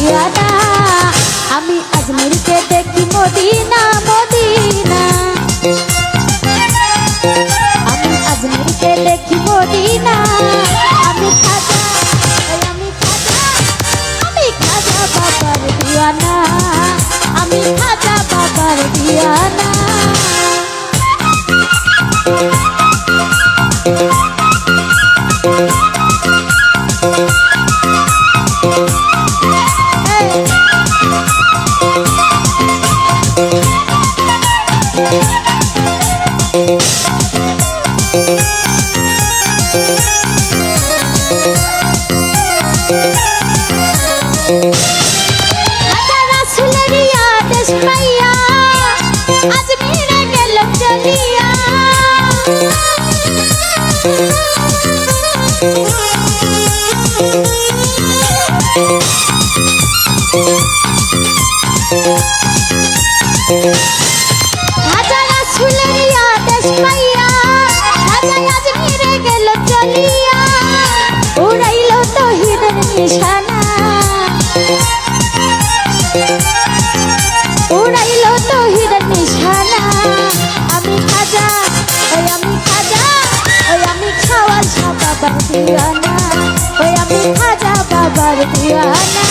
দিওয়ানা আমি আজমিরকে দেখি Medina Medina আমি আজমিরকে দেখি মদিনা আমি খাজা বাবার দিওয়ানা আমি খাজা বাবার দিওয়ানা আজমিরে গেল চলিয়া খাজা রাসূলের আদেশ পাইয়া খাজা আজমিরে গেল চলিয়া উড়াইল তৌহিদের নিশানা উড়াইল তৌহিদের নিশানা আমি খাজা আমি খাওয়াল শাহ বাবার দিওয়ানা আমি খাজা বাবার দিওয়ানা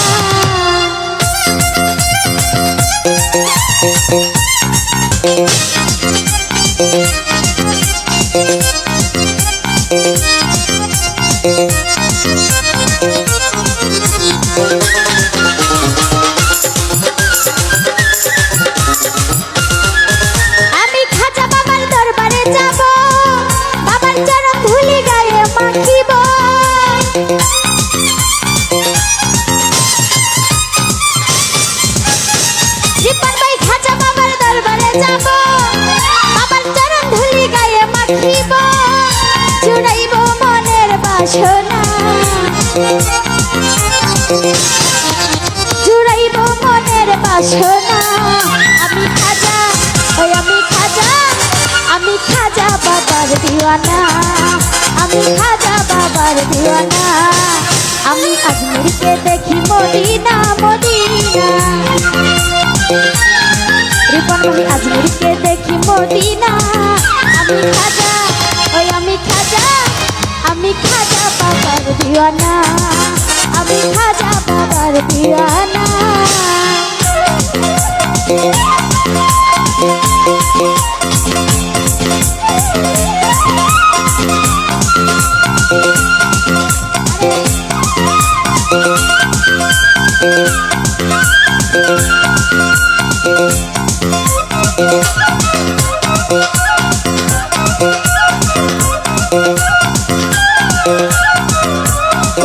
জুড়াইব মনের বাসনা জুড়াইব মনের বাসনা আমি খাজা আমি খাজা বাবার দিওয়ানা আমি খাজা বাবার দিওয়ানা আমি আজমিরকে দেখি মদিনা মদিনা রিপন আমি আজমিরকে দেখি মদিনা আমি খাজা বাবার দিওয়ানা আমি খাজা বাবার দিওয়ানা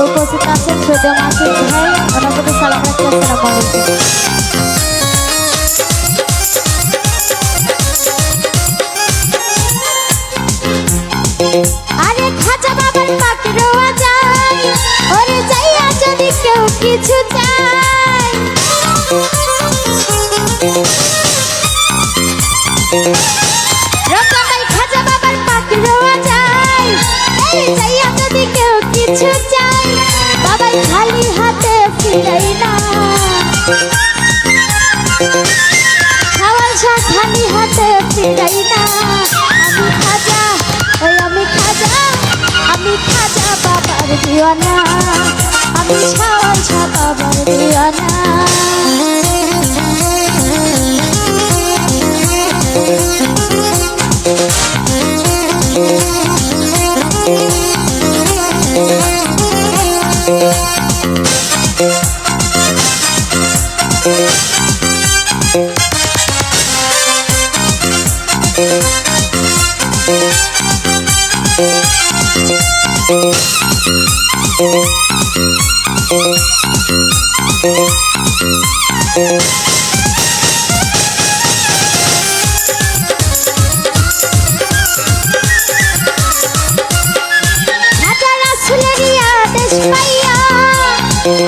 উপস্থিত আছেন সৈয়দ মাসুদ ভাই ওনার প্রতি সালাম রাখছি আসসালামু আলাইকুম আরে খাজা বাবার পাকে রোয়া যায় ওরে যাইয়া যদি কেউ কিছু চায় রকমাই খাজা বাবার পাকে রোয়া যায় এই যাইয়া যদি কেউ কিছু চায় বাবাই খালি হাতে ফিরাই না খাওয়াল শাহ খালি হাতে ফিরাই না আমি খাজা বাবার দিওয়ানা আমি খাওয়াল শাহ বাবার দিওয়ানা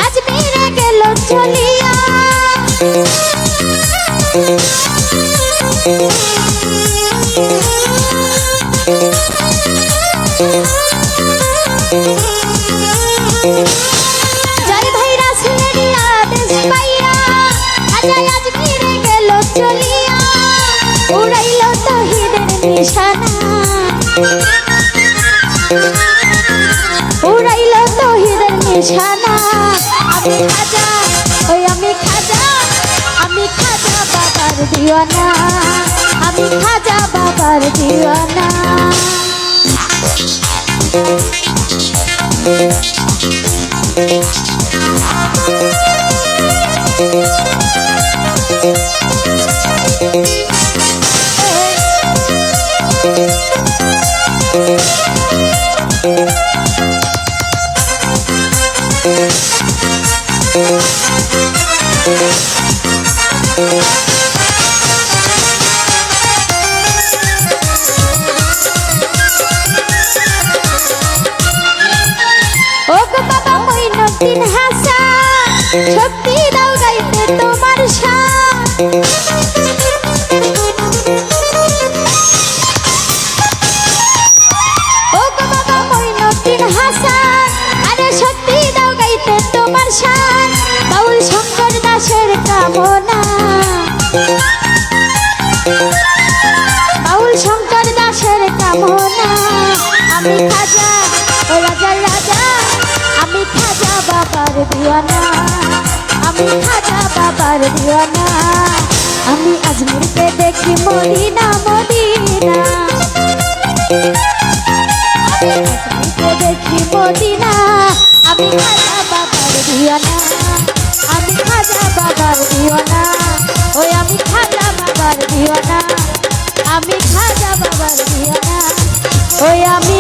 আজমিরে গেল চলিয়া জয় ভাই রাসূলের আদেশ উড়াইল তহিদের নিশানা আমি খাজা ওই আমি খাজা বাবার দিওয়ানা আমি খাজা বাবার দিওয়ানা ও গো বাবা মইনুদ্দিন হাসান শক্তি দাও গাইতে তোমার শান ও গো বাবা মইনুদ্দিন হাসান আরে শক্তি দাও গাইতে তোমার শান বাউল শঙ্কর দাসের কামনা বাউল শঙ্কর দাসের কামনা আমি খাজা ও রাজার রাজা আমি খাজা বাবার দিওয়ানা আমি খাজা বাবার দিওয়ানা আমি আজমিরকে দেখি মদিনা মদিনা আমি আজমিরকে দেখি মদিনা আমি খাজা বাবার দিওয়ানা আমি খাজা বাবার দিওয়ানা ওই আমি খাজা বাবার দিওয়ানা আমি খাজা বাবার দিওয়ানা ওই আমি